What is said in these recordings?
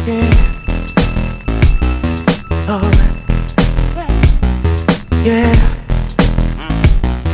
Yeah. Oh. Yeah.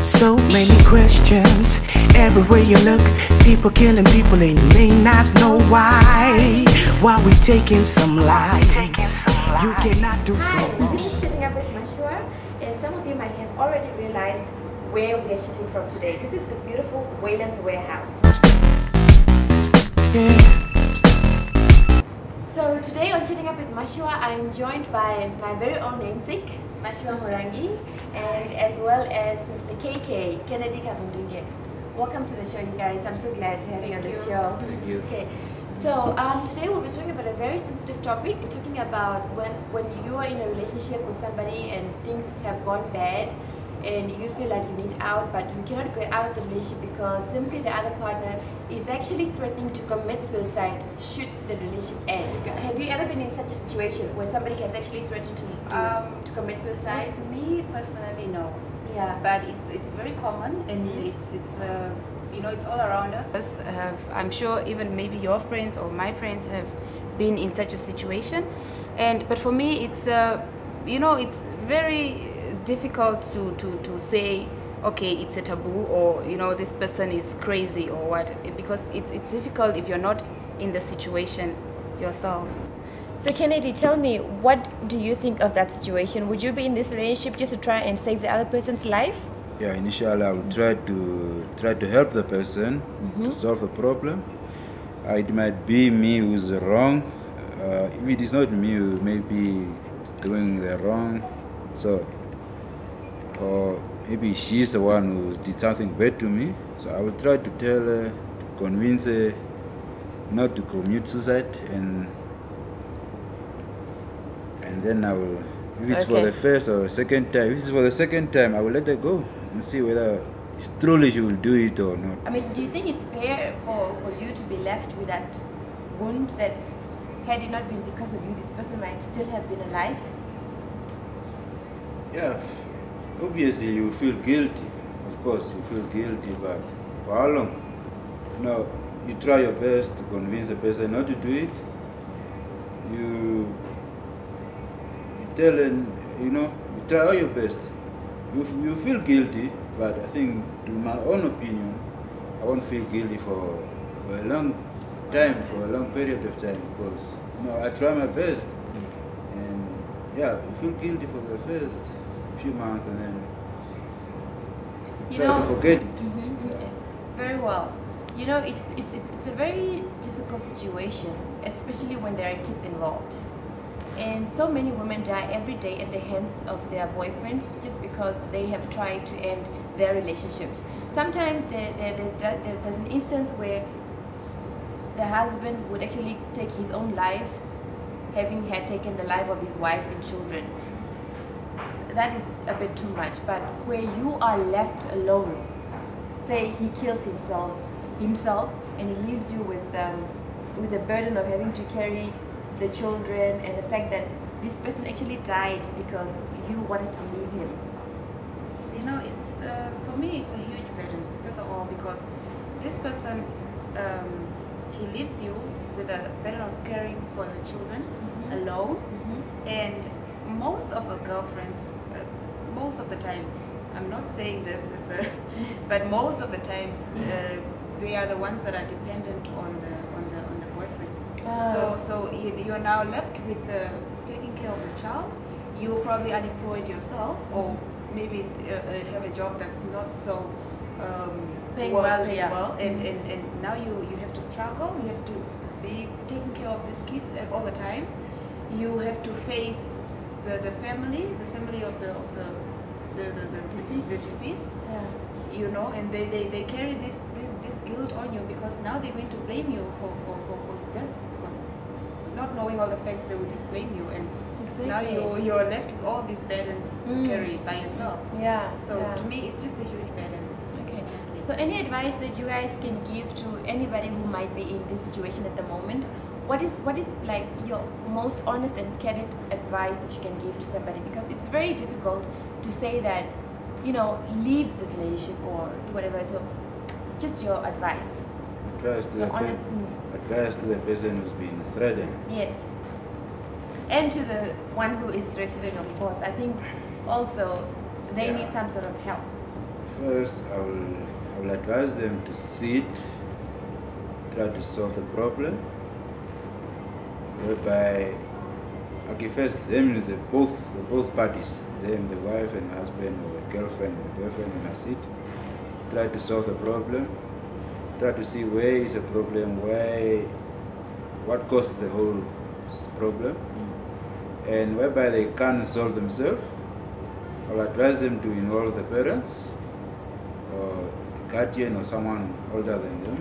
So many questions. Everywhere you look, people killing people and you may not know why. While we taking some lives, you cannot do so. We're sitting up with Mashua, and some of you might have already realized where we are shooting from today. This is the beautiful Wayland's Warehouse. Yeah. So today on Sitting Up with Mashua, I am joined by my very own namesake, Mashua Morangi, and as well as Mr. KK, Kennedy Kabundunge. Welcome to the show, you guys. I'm so glad to have you on this show. Thank you. Okay. So today we'll be talking about a very sensitive topic. We're talking about when you are in a relationship with somebody and things have gone bad and you feel like you need out, but you cannot go out of the relationship because simply the other partner is actually threatening to commit suicide should the relationship end. Have you ever been in such a situation where somebody has actually threatened to commit suicide? With me personally, no. Yeah. But it's very common, and it's you know, it's all around us. I'm sure even maybe your friends or my friends have been in such a situation, but for me it's you know, it's very difficult to say, okay, it's a taboo, or you know, this person is crazy or what, because it's difficult if you're not in the situation yourself. So Kennedy, tell me, what do you think of that situation? Would you be in this relationship just to try and save the other person's life? Yeah, initially I will try to help the person to solve the problem. It might be me who's wrong. If it is not me who may be doing the wrong, so, or maybe she's the one who did something bad to me. So I will try to tell her, to convince her not to commit suicide, and then I will, if it's for the first or second time, if it's for the second time, I will let her go and see whether it's truly she will do it or not. I mean, do you think it's fair for you to be left with that wound that had it not been because of you, this person might still have been alive? Yeah, obviously you feel guilty. Of course you feel guilty, but for how long? No, you try your best to convince the person not to do it. You tell them, you know, you try all your best. You feel guilty, but I think, in my own opinion, I won't feel guilty for a long time, for a long period of time, because you know, I try my best. And yeah, you feel guilty for the first few months, and then try to forget it. Okay. Very well. You know, it's a very difficult situation, especially when there are kids involved. And so many women die every day at the hands of their boyfriends just because they have tried to end their relationships. Sometimes there's an instance where the husband would actually take his own life, having had taken the life of his wife and children. That is a bit too much, but where you are left alone, say he kills himself and he leaves you with the burden of having to carry the children and the fact that this person actually died because you wanted to leave him. You know, it's for me it's a huge burden, first of all, because this person he leaves you with the burden of caring for the children alone, and most of the girlfriends, most of the times, I'm not saying this but most of the times they are the ones that are dependent on the boyfriend. So you're now left with taking care of the child. You're probably unemployed yourself, or maybe have a job that's not so paying well, and now you have to struggle. You have to be taking care of these kids all the time. You have to face the family of the deceased. Yeah. You know, and they carry this guilt on you, because now they're going to blame you for his death, because not knowing all the facts, they will just blame you, and now you're left with all these burdens to carry by yourself. Yeah. So to me, it's just a huge burden. Okay. So any advice that you guys can give to anybody who might be in this situation at the moment? What is like your most honest and candid advice that you can give to somebody? Because it's very difficult to say that, you know, leave this relationship or do whatever. So just your advice. Advice to the person who's been threatened. Yes. And to the one who is threatening, of course, I think also they need some sort of help. First, I will advise them to sit, try to solve the problem, whereby, okay, first both parties, them, the wife and husband, or the girlfriend and the boyfriend, and sit, try to solve the problem, try to see where is the problem, what caused the whole problem, and whereby they can't solve themselves, I'll advise them to involve the parents or a guardian or someone older than them.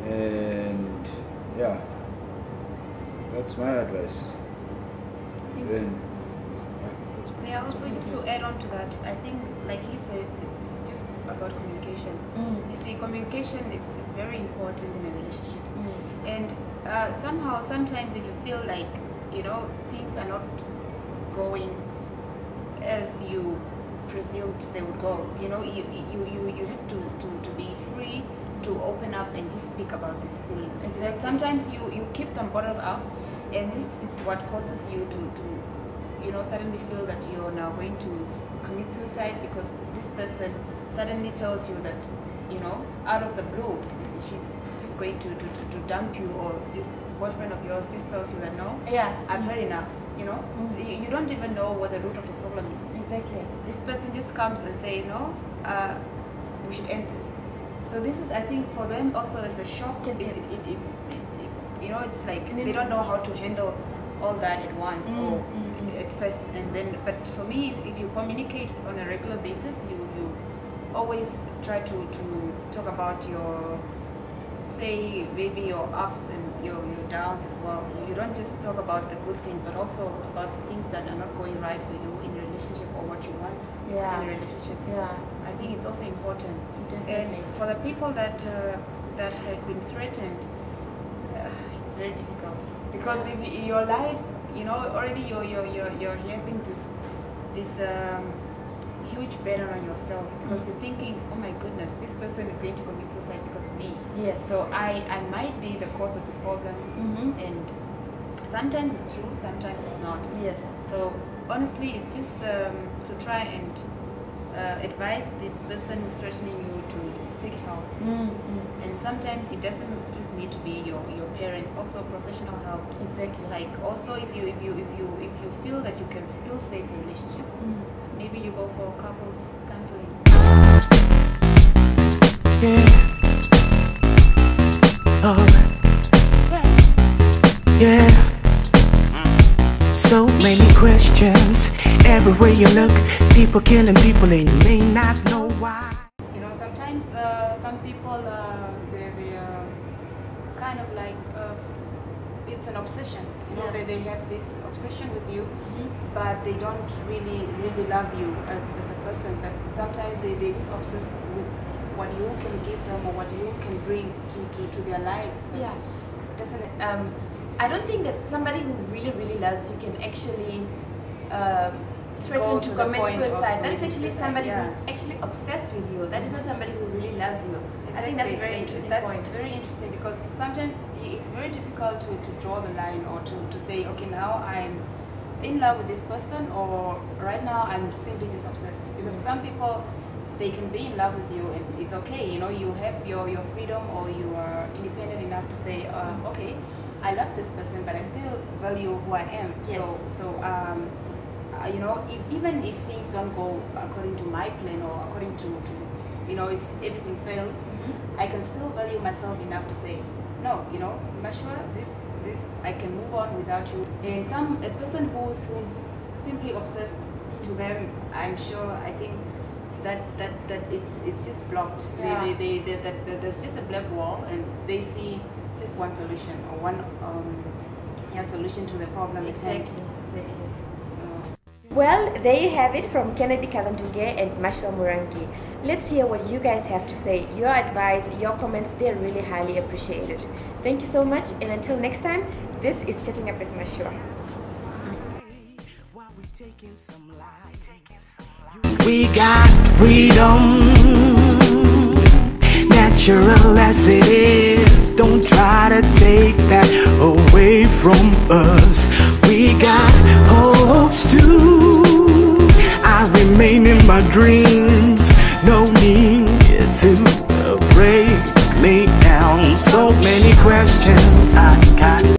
And yeah, that's my advice. Then Yeah, also just to add on to that, I think, like he says, it's just about communication. You see, communication is very important in a relationship. And sometimes if you feel like, you know, things are not going as you presumed they would go, you know, you have to be free to open up and just speak about these feelings. Exactly. Sometimes you keep them bottled up, and this is what causes you to you know, suddenly feel that you're now going to commit suicide because this person suddenly tells you that, you know, out of the blue, she's just going to dump you, or this boyfriend of yours just tells you that, no, I've heard enough, you know. You don't even know what the root of the problem is. Exactly. This person just comes and say, no, we should end this. So this is, I think, for them also as a shock. You know, it's like they don't know how to handle all that at once or at first, and then. But for me, if you communicate on a regular basis, you always try to talk about your, say, maybe your ups and your downs as well. You don't just talk about the good things, but also about the things that are not going right for you in a relationship or what you want in a relationship. I think it's also important. Definitely. And for the people that have been threatened, it's very difficult, because if your life, you know, already you're having this huge burden on yourself, because you're thinking, oh my goodness, this person is going to commit suicide because of me. Yes. So I might be the cause of his problems, and sometimes it's true, sometimes it's not. Yes. So honestly, it's just to try and advise this person who's threatening you to seek help. And sometimes it doesn't just need to be your parents, also professional help. Exactly. Like also if you feel that you can still save the relationship, maybe you go for couples counseling. So many questions everywhere you look. People killing people and you may not know why. You know, sometimes some people they kind of like it's an obsession. You know, they have this obsession with you, but they don't really love you as a person. But sometimes they just obsessed with what you can give them or what you can bring to their lives. But doesn't it? I don't think that somebody who really loves you can actually threaten to commit suicide. That is actually somebody who's actually obsessed with you. That is not somebody who really loves you. Exactly. I think that's a very interesting point. That's very interesting, because sometimes it's very difficult to draw the line, or to say, okay, now I'm in love with this person, or right now I'm simply just obsessed. Because some people, they can be in love with you and it's okay, you know, you have your freedom, or you are independent enough to say, okay, I love this person, but I still value who I am. Yes. So you know, even if things don't go according to my plan, or according to you know, if everything fails, I can still value myself enough to say, no, you know, Mashua, this I can move on without you. And a person who's simply obsessed, to them, I'm sure, I think that it's just blocked. There's just a black wall, and they see just one solution, or one solution to the problem. Exactly. So, well, there you have it from Kennedy Kalanduge and Mashua Murangi. Let's hear what you guys have to say. Your advice, your comments, they're really highly appreciated. Thank you so much, and until next time, this is Chatting Up with Mashua. We got freedom, natural as it is. Don't try to take that away from us. We my dreams. No need to break me down. So many questions I got